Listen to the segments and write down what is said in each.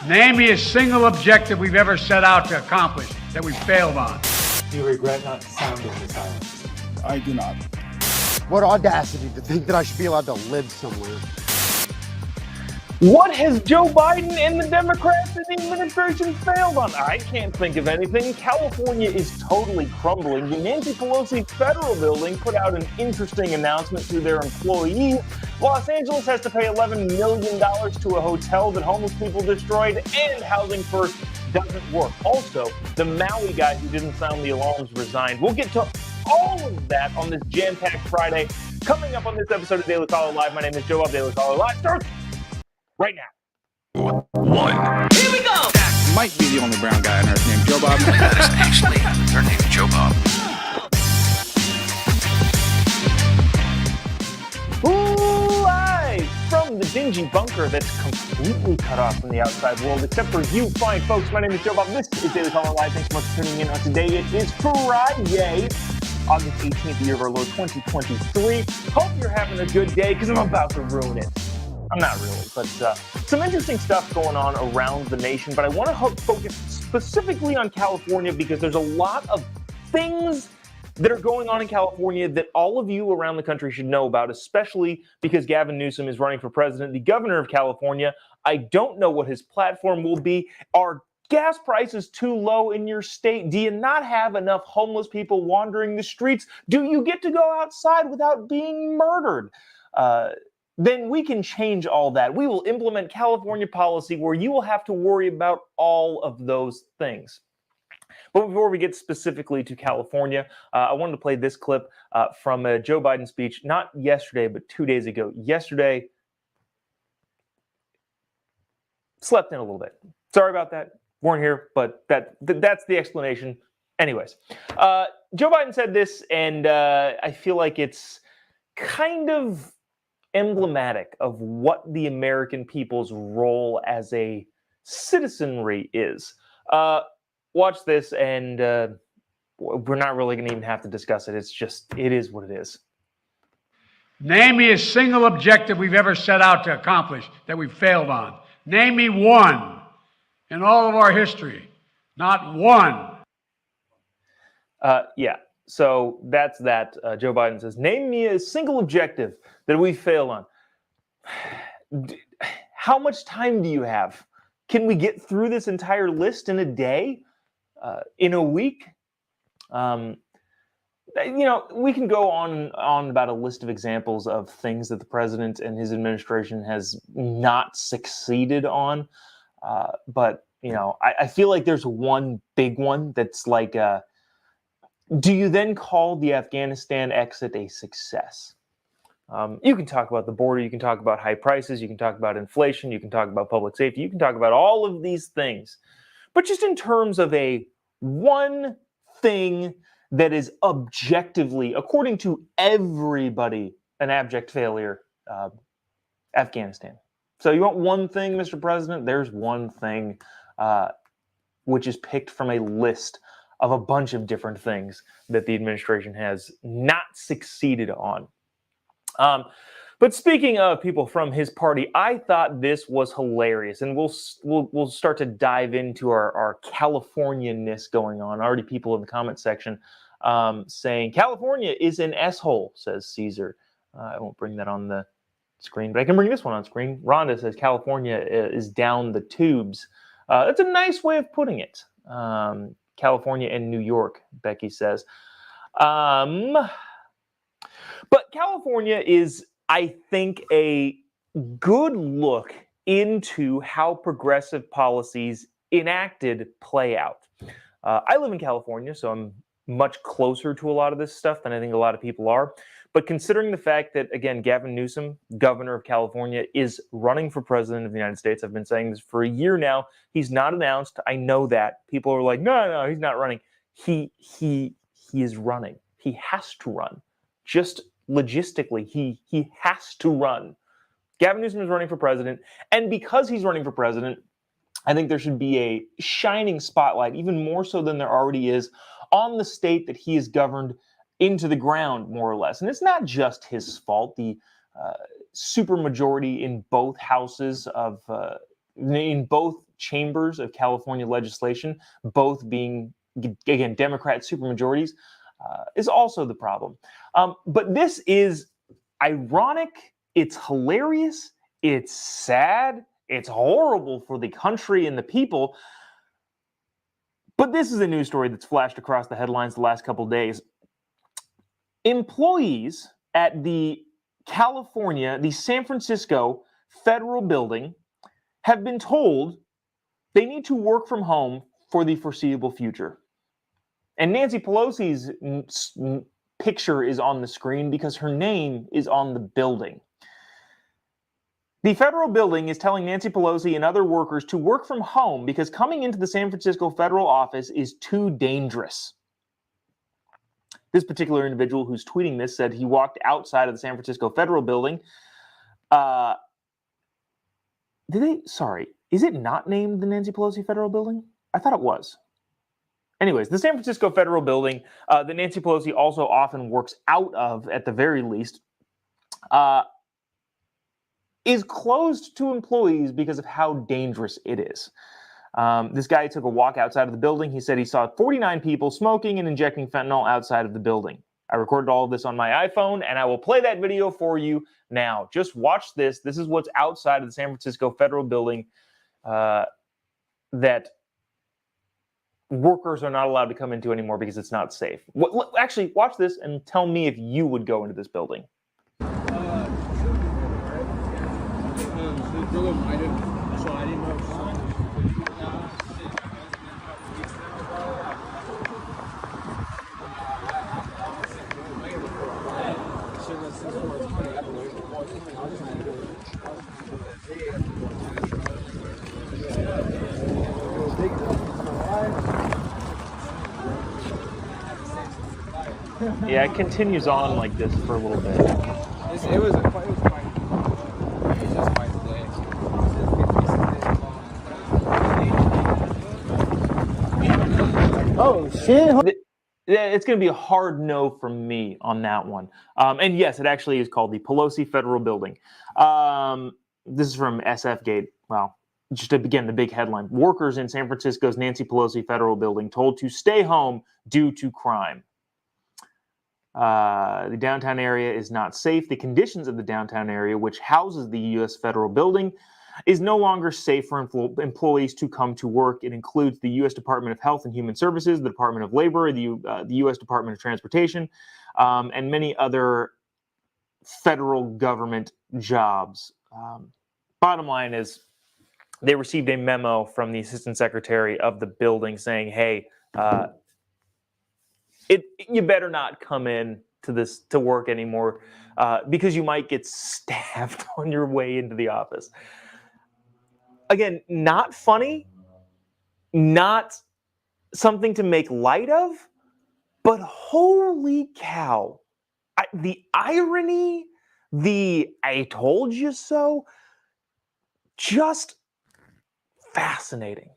Name me a single objective we've ever set out to accomplish that we failed on. Do you regret not sounding the silence? I do not. What audacity to think that I should be allowed to live somewhere. What has Joe Biden and the Democrats in the administration failed on? I can't think of anything. California is totally crumbling. The Nancy Pelosi Federal Building put out an interesting announcement to their employees. Los Angeles has to pay $11 million to a hotel that homeless people destroyed, and Housing First doesn't work. Also, the Maui guy who didn't sound the alarms resigned. We'll get to all of that on this jam-packed Friday. Coming up on this episode of Daily Caller Live, my name is Jobob. Daily Caller Live starts right now. Here we go! Might be the only brown guy on earth named Jobob. That is actually their name, Jobob. Live from the dingy bunker that's completely cut off from the outside world, except for you fine folks. My name is Jobob. This is Daily Caller Live. Thanks so much for tuning in. Today it is Friday, August 18th, year of our Lord 2023. Hope you're having a good day, because I'm about to ruin it. I'm not really, but some interesting stuff going on around the nation. But I want to focus specifically on California, because there's a lot of things that are going on in California that all of you around the country should know about, especially because Gavin Newsom is running for president, the governor of California. I don't know what his platform will be. Are gas prices too low in your state? Do you not have enough homeless people wandering the streets? Do you get to go outside without being murdered? Then we can change all that. We will implement California policy where you will have to worry about all of those things. But before we get specifically to California, I wanted to play this clip from a Joe Biden speech, not yesterday, but 2 days ago. Yesterday, slept in a little bit. Sorry about that. Weren't here, but that's the explanation. Anyways, Joe Biden said this, and I feel like it's kind of emblematic of what the American people's role as a citizenry is. Watch this, and we're not really going to even have to discuss it. It is what it is. Name me a single objective we've ever set out to accomplish that we failed on. Name me one in all of our history. Not one. Yeah. So that's that. Joe Biden says, name me a single objective that we failed on. How much time do you have? Can we get through this entire list in a day? In a week? We can go on about a list of examples of things that the president and his administration has not succeeded on. But I feel like there's one big one that's like, do you then call the Afghanistan exit a success? You can talk about the border, you can talk about high prices, you can talk about inflation, you can talk about public safety, you can talk about all of these things. But just in terms of a one thing that is objectively, according to everybody, an abject failure, Afghanistan. So you want one thing, Mr. President? There's one thing, which is picked from a list of a bunch of different things that the administration has not succeeded on. But speaking of people from his party, I thought this was hilarious, and we'll start to dive into our California-ness going on. Already people in the comment section saying, California is an S-hole, says Caesar. I won't bring that on the screen, but I can bring this one on screen. Rhonda says, California is down the tubes. That's a nice way of putting it. California and New York, Becky says. But California is, I think, a good look into how progressive policies enacted play out. I live in California, so I'm much closer to a lot of this stuff than I think a lot of people are. But considering the fact that, again, Gavin Newsom, governor of California, is running for president of the United States. I've been saying this for a year now. He's not announced. I know that. People are like, no, he's not running. He is running. He has to run. Just logistically, he has to run. Gavin Newsom is running for president. And because he's running for president, I think there should be a shining spotlight, even more so than there already is, on the state that he has governed into the ground, more or less. And it's not just his fault. The supermajority in both houses of, in both chambers of California legislation, both being, again, Democrat supermajorities, is also the problem. But this is ironic. It's hilarious. It's sad. It's horrible for the country and the people. But this is a news story that's flashed across the headlines the last couple of days. Employees at the San Francisco Federal Building have been told they need to work from home for the foreseeable future. And Nancy Pelosi's picture is on the screen because her name is on the building. The federal building is telling Nancy Pelosi and other workers to work from home because coming into the San Francisco federal office is too dangerous. This particular individual who's tweeting this said he walked outside of the San Francisco Federal Building. Is it not named the Nancy Pelosi Federal Building? I thought it was. Anyways, the San Francisco Federal Building that Nancy Pelosi also often works out of, at the very least, is closed to employees because of how dangerous it is. This guy took a walk outside of the building. He said he saw 49 people smoking and injecting fentanyl outside of the building. I recorded all of this on my iPhone, and I will play that video for you now. Just watch this. This is what's outside of the San Francisco Federal Building that workers are not allowed to come into anymore because it's not safe. Actually, watch this and tell me if you would go into this building. Yeah, it continues on like this for a little bit. It was quite today. Oh, shit. It's going to be a hard no from me on that one. And yes, it actually is called the Pelosi Federal Building. This is from SFGate. Well, just to begin, the big headline. Workers in San Francisco's Nancy Pelosi Federal Building told to stay home due to crime. The downtown area is not safe. The conditions of the downtown area, which houses the U.S. Federal Building, is no longer safe for employees to come to work. It includes the U.S. Department of Health and Human Services, the Department of Labor, the U.S. Department of Transportation, and many other federal government jobs. Bottom line is they received a memo from the Assistant Secretary of the building saying, hey, you better not come in to work anymore because you might get stabbed on your way into the office. Again, not funny, not something to make light of, but holy cow. The irony, the I told you so, just fascinating.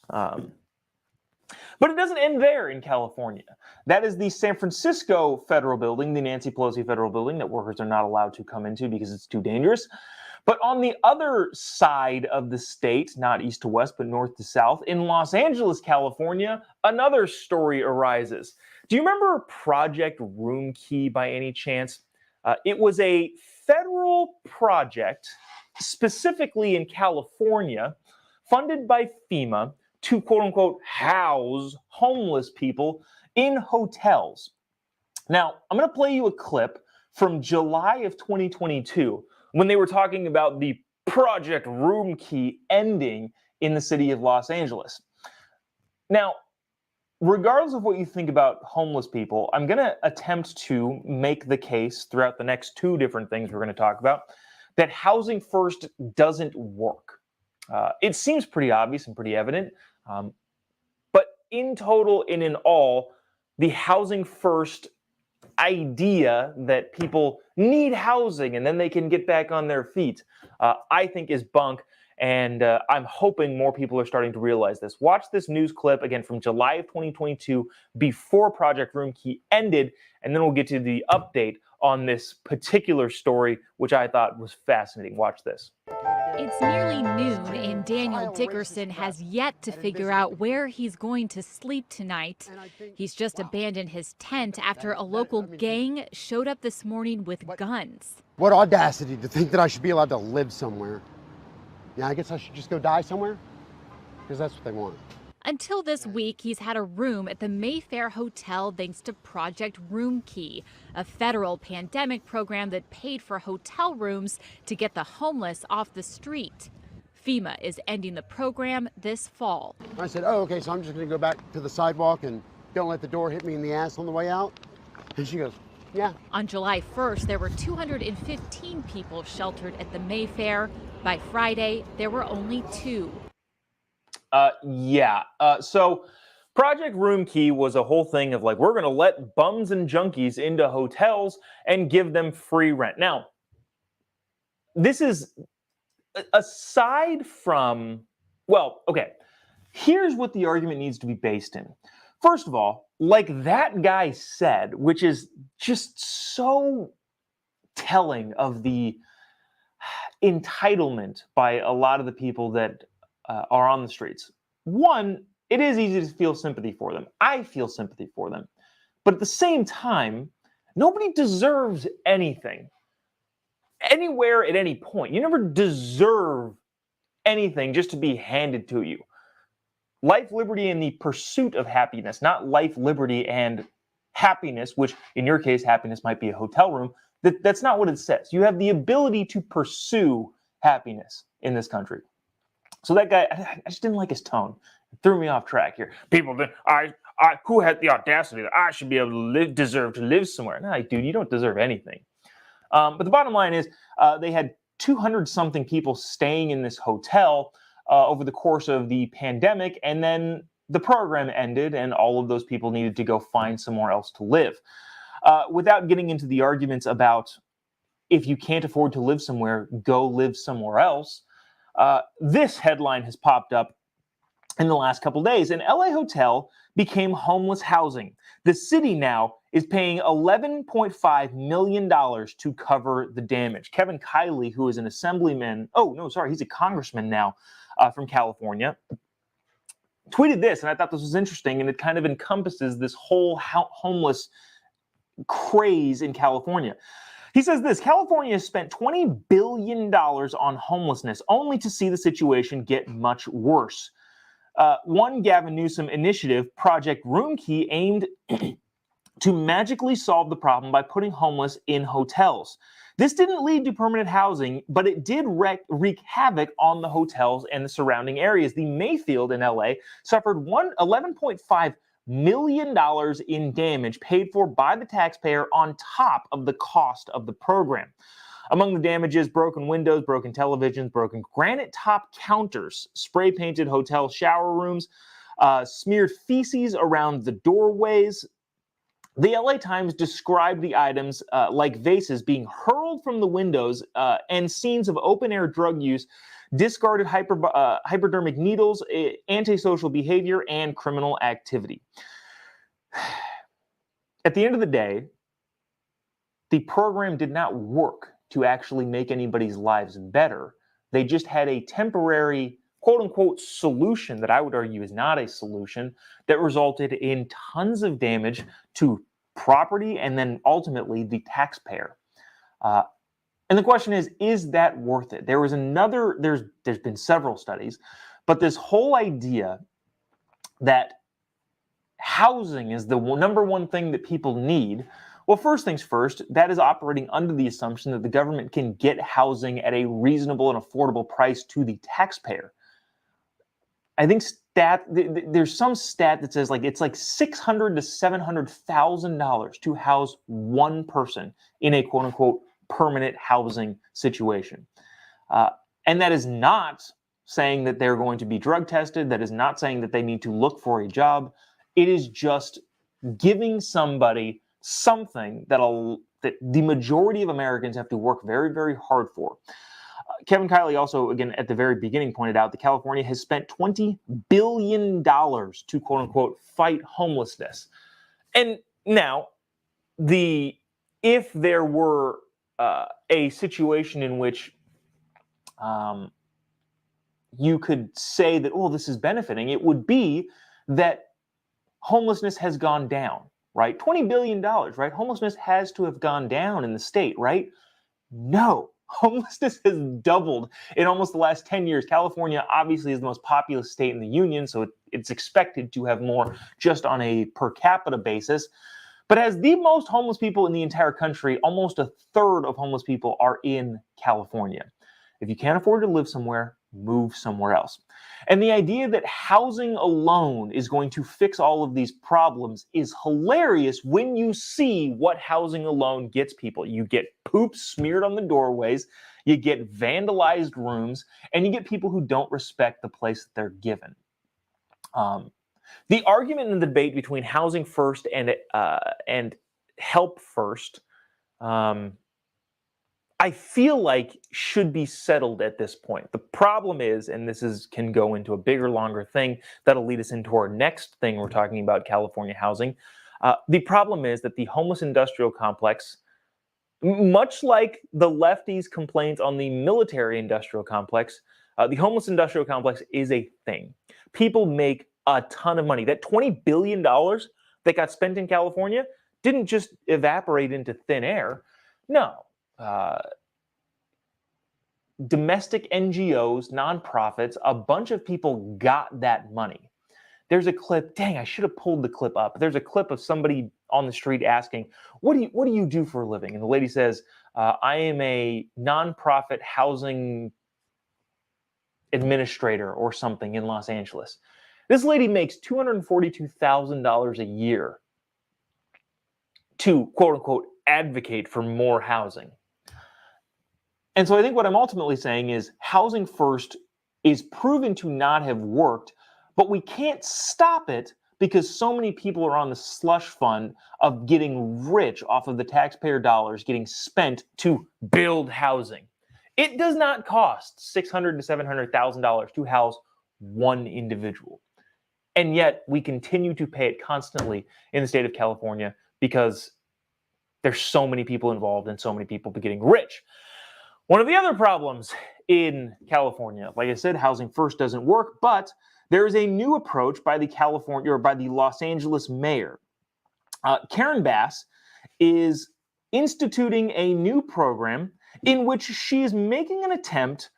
But it doesn't end there in California. That is the San Francisco Federal Building, the Nancy Pelosi Federal Building that workers are not allowed to come into because it's too dangerous. But on the other side of the state, not east to west, but north to south, in Los Angeles, California, another story arises. Do you remember Project Room Key by any chance? It was a federal project, specifically in California, funded by FEMA, to quote-unquote house homeless people in hotels. Now, I'm going to play you a clip from July of 2022 when they were talking about the Project Room Key ending in the city of Los Angeles. Now, regardless of what you think about homeless people, I'm going to attempt to make the case throughout the next two different things we're going to talk about that housing first doesn't work. It seems pretty obvious and pretty evident. But in total and in all, the housing first idea that people need housing and then they can get back on their feet, I think is bunk. And I'm hoping more people are starting to realize this. Watch this news clip again from July of 2022 before Project Room Key ended, and then we'll get to the update on this particular story, which I thought was fascinating. Watch this. It's nearly noon, and Daniel Dickerson has yet to figure out where he's going to sleep tonight. He's just abandoned his tent after a local gang showed up this morning with guns. What audacity to think that I should be allowed to live somewhere. Yeah, I guess I should just go die somewhere? Because that's what they want. Until this week, he's had a room at the Mayfair Hotel thanks to Project Room Key, a federal pandemic program that paid for hotel rooms to get the homeless off the street. FEMA is ending the program this fall. I said, oh, okay, so I'm just going to go back to the sidewalk and don't let the door hit me in the ass on the way out? And she goes, yeah. On July 1st, there were 215 people sheltered at the Mayfair. By Friday, there were only 2. So Project Room Key was a whole thing of like, we're going to let bums and junkies into hotels and give them free rent. Now, this is aside from, well, okay, here's what the argument needs to be based in. First of all, like that guy said, which is just so telling of the entitlement by a lot of the people that are on the streets. One, it is easy to feel sympathy for them. I feel sympathy for them. But at the same time, nobody deserves anything. Anywhere at any point. You never deserve anything just to be handed to you. Life, liberty, and the pursuit of happiness, not life, liberty, and happiness, which in your case, happiness might be a hotel room. That's not what it says. You have the ability to pursue happiness in this country. So that guy, I just didn't like his tone. It threw me off track here. People, who had the audacity that I should be able to deserve to live somewhere? No, dude, you don't deserve anything. But the bottom line is they had 200-something people staying in this hotel over the course of the pandemic, and then the program ended, and all of those people needed to go find somewhere else to live. Without getting into the arguments about if you can't afford to live somewhere, go live somewhere else, this headline has popped up in the last couple days. An LA hotel became homeless housing. The city now is paying $11.5 million to cover the damage. Kevin Kiley, who is an assemblyman, he's a congressman now from California, tweeted this, and I thought this was interesting, and it kind of encompasses this whole homeless craze in California. He says this: California has spent $20 billion on homelessness, only to see the situation get much worse. One Gavin Newsom initiative, Project Room Key, aimed to magically solve the problem by putting homeless in hotels. This didn't lead to permanent housing, but it did wreak havoc on the hotels and the surrounding areas. The Mayfield in LA suffered $11.5 million in damage paid for by the taxpayer on top of the cost of the program. Among the damages, broken windows, broken televisions, broken granite top counters, spray painted hotel shower rooms, smeared feces around the doorways. The LA Times described the items like vases being hurled from the windows and scenes of open-air drug use, discarded hypodermic needles, antisocial behavior, and criminal activity. At the end of the day, the program did not work to actually make anybody's lives better. They just had a temporary, quote-unquote, solution that I would argue is not a solution, that resulted in tons of damage to property and then ultimately the taxpayer. And the question is that worth it? There's been several studies, but this whole idea that housing is the number one thing that people need. Well, first things first, that is operating under the assumption that the government can get housing at a reasonable and affordable price to the taxpayer. I think there's some stat that says it's like $600,000 to $700,000 to house one person in a quote unquote permanent housing situation. And that is not saying that they're going to be drug tested. That is not saying that they need to look for a job. It is just giving somebody something that the majority of Americans have to work very, very hard for. Kevin Kiley also, again, at the very beginning pointed out that California has spent $20 billion to, quote unquote, fight homelessness. And now, if there were a situation in which you could say that, oh, this is benefiting, it would be that homelessness has gone down, right? $20 billion, right? Homelessness has to have gone down in the state, right? No. Homelessness has doubled in almost the last 10 years. California obviously is the most populous state in the union, so it's expected to have more just on a per capita basis. But as the most homeless people in the entire country, almost a third of homeless people are in California. If you can't afford to live somewhere, move somewhere else. And the idea that housing alone is going to fix all of these problems is hilarious when you see what housing alone gets people. You get poop smeared on the doorways, you get vandalized rooms, and you get people who don't respect the place that they're given. The argument in the debate between housing first and help first, I feel like should be settled at this point. The problem is, and this can go into a bigger, longer thing that'll lead us into our next thing we're talking about, California housing. The problem is that the homeless industrial complex, much like the lefties' complaints on the military industrial complex, the homeless industrial complex is a thing. People make a ton of money. That $20 billion that got spent in California didn't just evaporate into thin air. No. Domestic NGOs, nonprofits, a bunch of people got that money. There's a clip, dang, I should have pulled the clip up. There's a clip of somebody on the street asking, what do you do for a living? And the lady says, I am a nonprofit housing administrator or something in Los Angeles. This lady makes $242,000 a year to, quote unquote, advocate for more housing. And so I think what I'm ultimately saying is housing first is proven to not have worked, but we can't stop it because so many people are on the slush fund of getting rich off of the taxpayer dollars getting spent to build housing. It does not cost $600,000 to $700,000 to house one individual. And yet we continue to pay it constantly in the state of California because there's so many people involved and so many people getting rich. One of the other problems in California, like I said, housing first doesn't work, but there is a new approach by the Los Angeles mayor. Karen Bass is instituting a new program in which she is making an attempt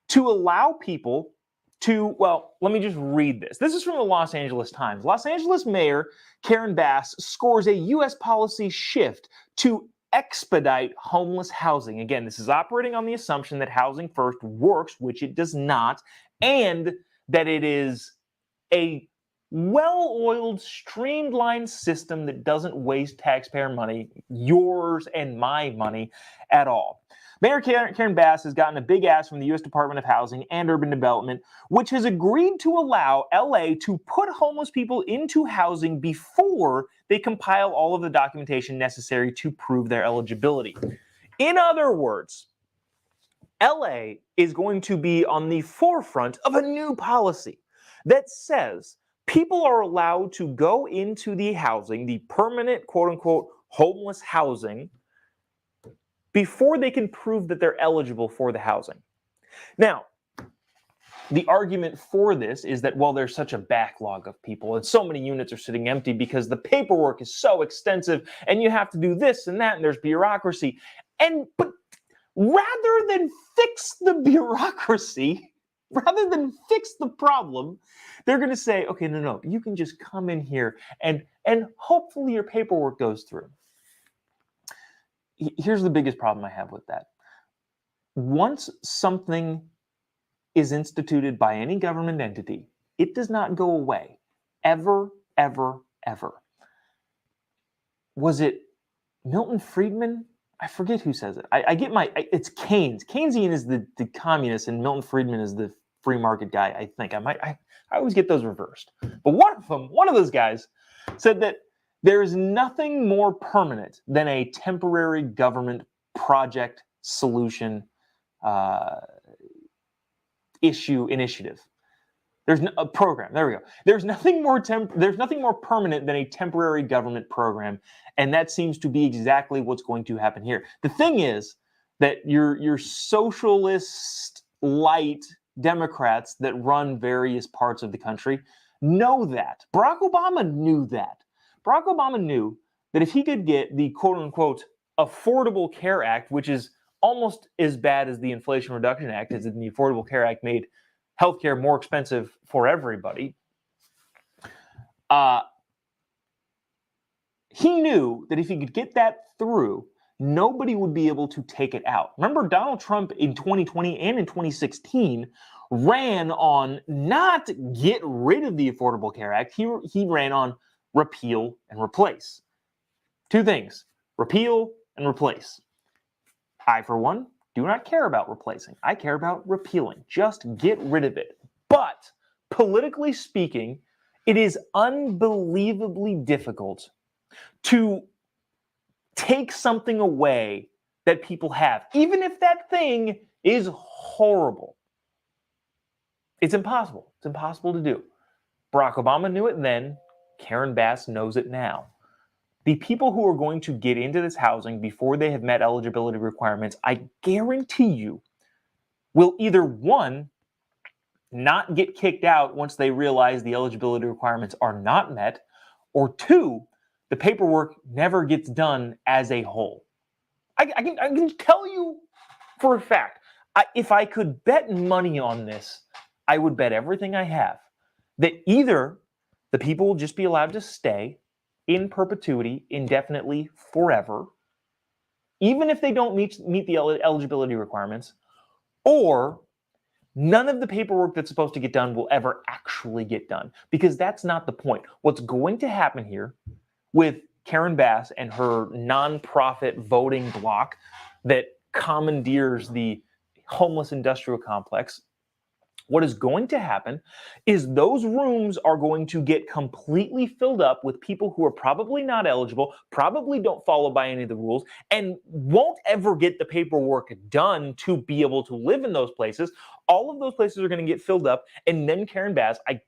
to allow people to, well, let me just read this. This is from the Los Angeles Times. Los Angeles Mayor Karen Bass scores a U.S. policy shift to expedite homeless housing. Again, this is operating on the assumption that housing first works, which it does not, and that it is a well-oiled, streamlined system that doesn't waste taxpayer money, yours and my money, at all. Mayor Karen Bass has gotten a big ask from the U.S. Department of Housing and Urban Development, which has agreed to allow L.A. to put homeless people into housing before they compile all of the documentation necessary to prove their eligibility. In other words, L.A. is going to be on the forefront of a new policy that says people are allowed to go into the housing, the permanent, quote-unquote, homeless housing, before they can prove that they're eligible for the housing. Now, the argument for this is that, well, there's such a backlog of people and so many units are sitting empty because the paperwork is so extensive and you have to do this and that and there's bureaucracy. But rather than fix the bureaucracy, rather than fix the problem, they're going to say, okay, no, you can just come in here and hopefully your paperwork goes through. Here's the biggest problem I have with that. Once something is instituted by any government entity, it does not go away. Ever, ever, ever. Was it Milton Friedman? I forget who says it. It's Keynes. Keynesian is the communist and Milton Friedman is the free market guy, I think. I always get those reversed. But one of those guys said that there is nothing more permanent than a temporary government project solution initiative. There's a program. There we go. There's nothing more permanent than a temporary government program, and that seems to be exactly what's going to happen here. The thing is that your socialist light Democrats that run various parts of the country know that. Barack Obama knew that. Barack Obama knew that if he could get the quote-unquote Affordable Care Act, which is almost as bad as the Inflation Reduction Act, as in the Affordable Care Act made healthcare more expensive for everybody, he knew that if he could get that through, nobody would be able to take it out. Remember, Donald Trump in 2020 and in 2016 ran on not get rid of the Affordable Care Act. He ran on repeal and replace. Two things, repeal and replace. I, for one, do not care about replacing. I care about repealing. Just get rid of it. But politically speaking, it is unbelievably difficult to take something away that people have, even if that thing is horrible. It's impossible. It's impossible to do. Barack Obama knew it then. Karen Bass knows it now. The people who are going to get into this housing before they have met eligibility requirements, I guarantee you, will either, one, not get kicked out once they realize the eligibility requirements are not met, or two, the paperwork never gets done as a whole. I can tell you for a fact, if I could bet money on this, I would bet everything I have that either the people will just be allowed to stay in perpetuity, indefinitely, forever, even if they don't meet the eligibility requirements, or none of the paperwork that's supposed to get done will ever actually get done, because that's not the point. What's going to happen here with Karen Bass and her nonprofit voting bloc that commandeers the homeless industrial complex, what is going to happen is those rooms are going to get completely filled up with people who are probably not eligible, probably don't follow by any of the rules, and won't ever get the paperwork done to be able to live in those places. All of those places are going to get filled up, and then Karen Bass, I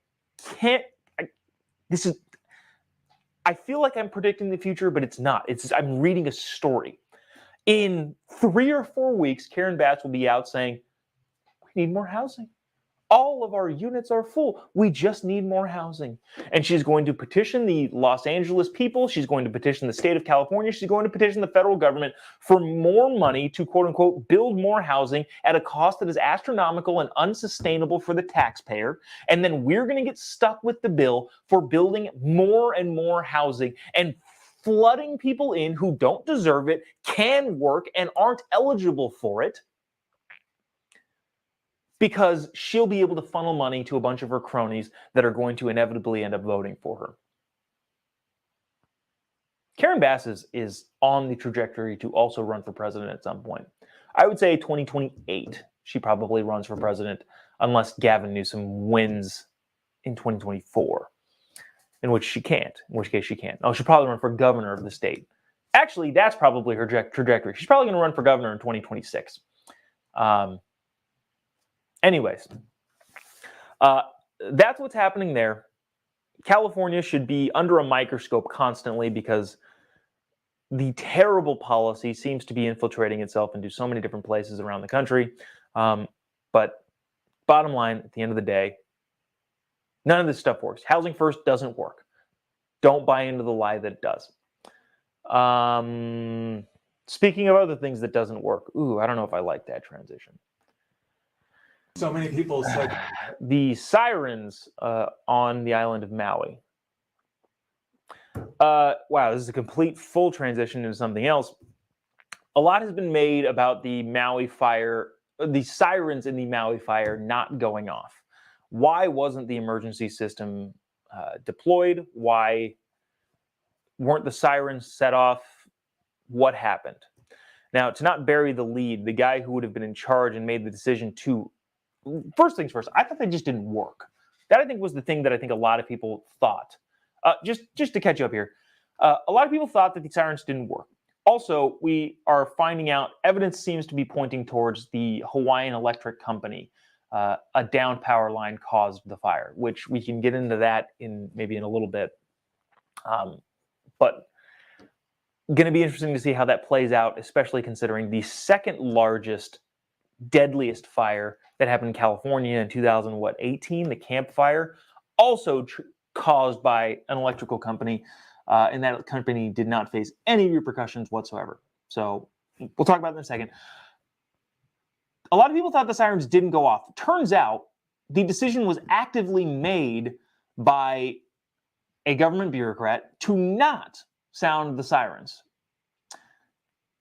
feel like I'm predicting the future, but it's not. I'm reading a story. In 3 or 4 weeks, Karen Bass will be out saying, we need more housing. All of our units are full. We just need more housing. And she's going to petition the Los Angeles people. She's going to petition the state of California. She's going to petition the federal government for more money to, quote unquote, build more housing at a cost that is astronomical and unsustainable for the taxpayer. And then we're going to get stuck with the bill for building more and more housing and flooding people in who don't deserve it, can work, and aren't eligible for it, because she'll be able to funnel money to a bunch of her cronies that are going to inevitably end up voting for her. Karen Bass is on the trajectory to also run for president at some point. I would say 2028, she probably runs for president, unless Gavin Newsom wins in 2024, in which she can't, in which case she can't. Oh, she'll probably run for governor of the state. Actually, that's probably her trajectory. She's probably going to run for governor in 2026. Anyways, that's what's happening there. California should be under a microscope constantly because the terrible policy seems to be infiltrating itself into so many different places around the country. But bottom line, at the end of the day, none of this stuff works. Housing first doesn't work. Don't buy into the lie that it does. Speaking of other things that doesn't work, I don't know if I like that transition. So many people said the sirens on the island of Maui. Wow, this is a complete full transition into something else. A lot has been made about the Maui fire, the sirens in the Maui fire not going off. Why wasn't the emergency system deployed? Why weren't the sirens set off? What happened? Now, to not bury the lead, the guy who would have been in charge and made the decision to, first things first, I thought they just didn't work. That, I think, was the thing that I think a lot of people thought. Just to catch you up here, a lot of people thought that the sirens didn't work. Also, we are finding out evidence seems to be pointing towards the Hawaiian Electric Company. A down power line caused the fire, which we can get into that maybe in a little bit. But going to be interesting to see how that plays out, especially considering the second largest, deadliest fire that happened in California in 2018, the Camp Fire, also caused by an electrical company, and that company did not face any repercussions whatsoever. So we'll talk about that in a second. A lot of people thought the sirens didn't go off. Turns out the decision was actively made by a government bureaucrat to not sound the sirens.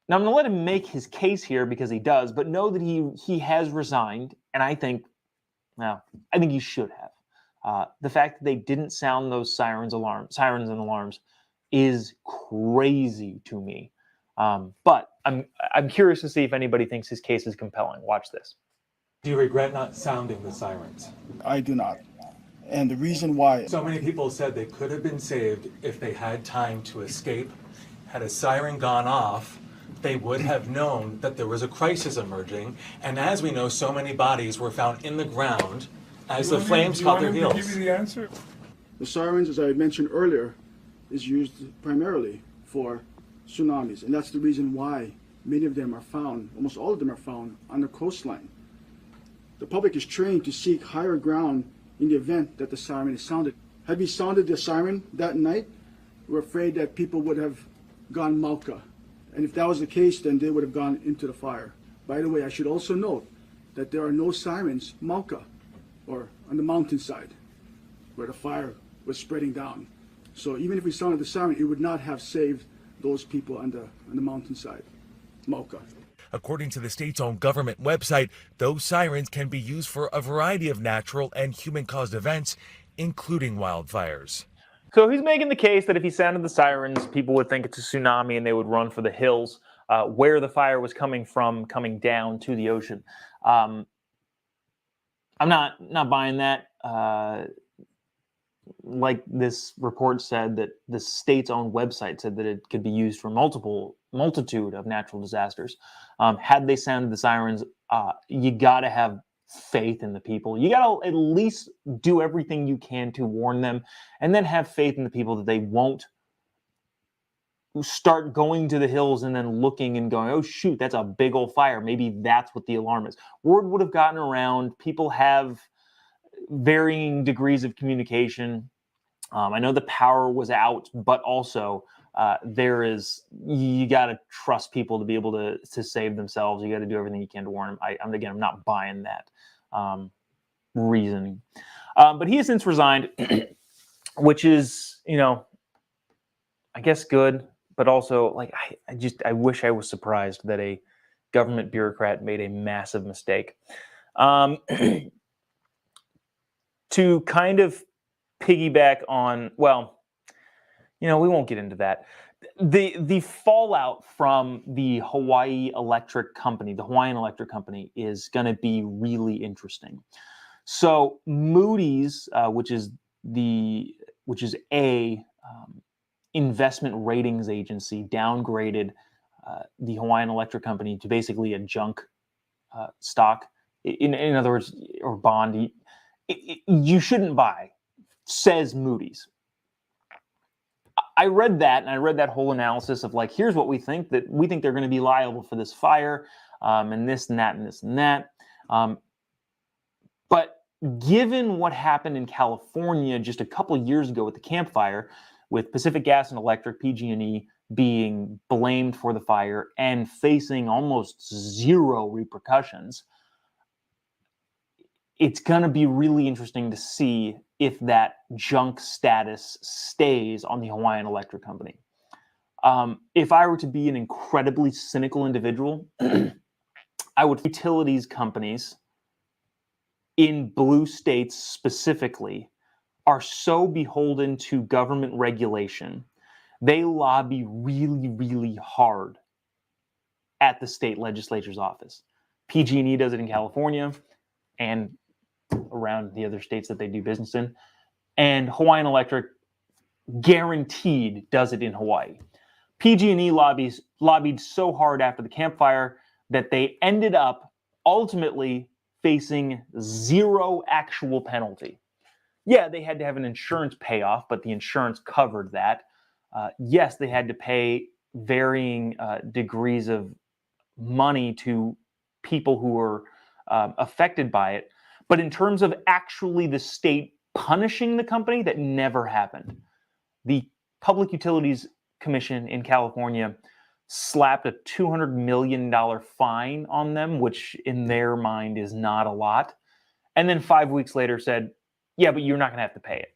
Now, I'm going to let him make his case here because he does, but know that he has resigned, and I think he should have. The fact that they didn't sound those sirens and alarms is crazy to me. But I'm curious to see if anybody thinks his case is compelling. Watch this. Do you regret not sounding the sirens? I do not. And the reason why, So many people said they could have been saved if they had time to escape. Had a siren gone off, they would have known that there was a crisis emerging. And as we know, so many bodies were found in the ground as the flames caught their heels. Give me the answer. The sirens, as I mentioned earlier, is used primarily for tsunamis, and that's the reason why many of them are found, almost all of them are found on the coastline. The public is trained to seek higher ground in the event that the siren is sounded. Had we sounded the siren that night, we're afraid that people would have gone Malka. And if that was the case, then they would have gone into the fire. By the way, I should also note that there are no sirens Malka, or on the mountainside, where the fire was spreading down. So even if we sounded the siren, it would not have saved those people on the mountainside, Malka. According to the state's own government website, those sirens can be used for a variety of natural and human-caused events, including wildfires. So he's making the case that if he sounded the sirens, people would think it's a tsunami and they would run for the hills where the fire was coming from, coming down to the ocean. I'm not buying that. Like this report said, that the state's own website said that it could be used for multitude of natural disasters. Had they sounded the sirens, you got to have faith in the people. You got to at least do everything you can to warn them, and then have faith in the people that they won't start going to the hills and then looking and going, oh shoot, that's a big old fire. Maybe that's what the alarm is. Word would have gotten around. People have varying degrees of communication. I know the power was out, but also you got to trust people to be able to save themselves. You got to do everything you can to warn them. I'm not buying that reasoning. But he has since resigned, which is, I guess good, but also like I wish I was surprised that a government bureaucrat made a massive mistake. To kind of piggyback on, we won't get into that. The fallout from the Hawaiian Electric Company is going to be really interesting. So Moody's, which is a investment ratings agency, downgraded the Hawaiian Electric Company to basically a junk stock. In other words, or bond. You shouldn't buy, says Moody's. I read that, and I read that whole analysis of like, here's what we think they're going to be liable for this fire, and this and that and this and that. But given what happened in California just a couple of years ago with the Camp Fire, with Pacific Gas and Electric, PG&E, being blamed for the fire and facing almost zero repercussions, it's going to be really interesting to see if that junk status stays on the Hawaiian Electric Company. If I were to be an incredibly cynical individual, I would utilities companies in blue states specifically are so beholden to government regulation. They lobby really, really hard at the state legislature's office. PG&E does it in California and around the other states that they do business in. And Hawaiian Electric guaranteed does it in Hawaii. PG&E lobbied so hard after the Camp Fire that they ended up ultimately facing zero actual penalty. Yeah, they had to have an insurance payoff, but the insurance covered that. Yes, they had to pay varying degrees of money to people who were affected by it. But in terms of actually the state punishing the company, that never happened. The Public Utilities Commission in California slapped a $200 million fine on them, which in their mind is not a lot. And then 5 weeks later said, yeah, but you're not going to have to pay it.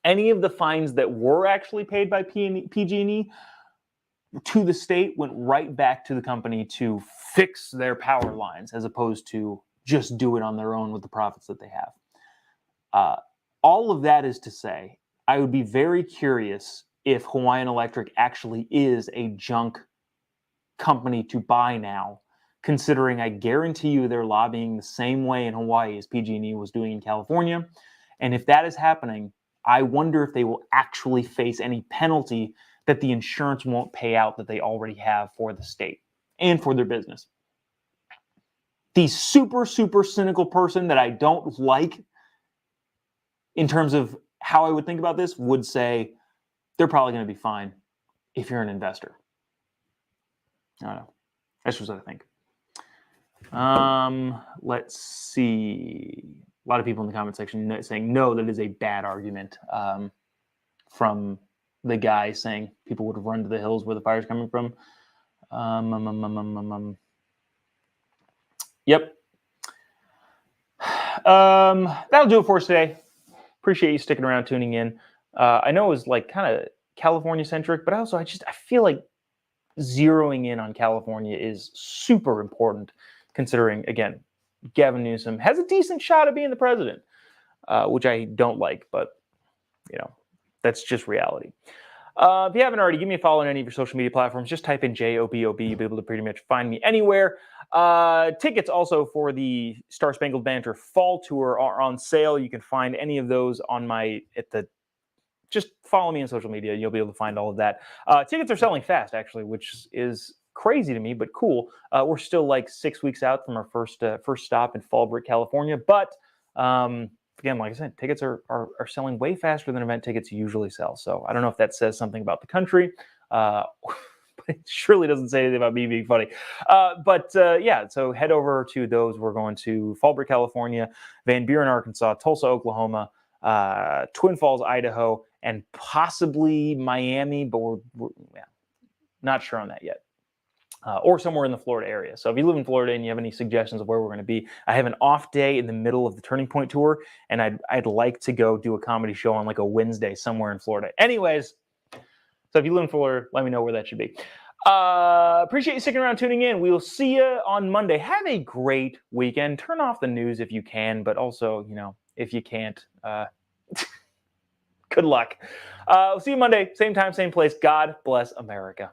Any of the fines that were actually paid by PG&E to the state went right back to the company to fix their power lines, as opposed to just do it on their own with the profits that they have. All of that is to say, I would be very curious if Hawaiian Electric actually is a junk company to buy now, considering I guarantee you they're lobbying the same way in Hawaii as PG&E was doing in California. And if that is happening, I wonder if they will actually face any penalty that the insurance won't pay out that they already have for the state and for their business. The super, super cynical person that I don't like in terms of how I would think about this would say they're probably going to be fine if you're an investor. I don't know. That's just what I think. Let's see. A lot of people in the comment section saying no, that is a bad argument. From the guy saying people would have run to the hills where the fire's coming from. Yep. That'll do it for us today. Appreciate you sticking around, tuning in. I know it was like kind of California centric, but also I feel like zeroing in on California is super important, considering, again, Gavin Newsom has a decent shot at being the president, which I don't like, but that's just reality. If you haven't already, give me a follow on any of your social media platforms. Just type in JOBOB. You'll be able to pretty much find me anywhere. Tickets also for the Star Spangled Banter Fall Tour are on sale. You can find any of those on just follow me on social media. You'll be able to find all of that. Tickets are selling fast, actually, which is crazy to me, but cool. We're still like 6 weeks out from our first stop in Fallbrook, California. But again, like I said, tickets are selling way faster than event tickets usually sell. So I don't know if that says something about the country, but it surely doesn't say anything about me being funny. Yeah, so head over to those. We're going to Fallbrook, California, Van Buren, Arkansas, Tulsa, Oklahoma, Twin Falls, Idaho, and possibly Miami, but we're not sure on that yet. Or somewhere in the Florida area. So if you live in Florida and you have any suggestions of where we're going to be, I have an off day in the middle of the Turning Point tour, and I'd like to go do a comedy show on like a Wednesday somewhere in Florida. Anyways, so if you live in Florida, let me know where that should be. Appreciate you sticking around, tuning in. We will see you on Monday. Have a great weekend. Turn off the news if you can, but also, if you can't, good luck. We'll see you Monday, same time, same place. God bless America.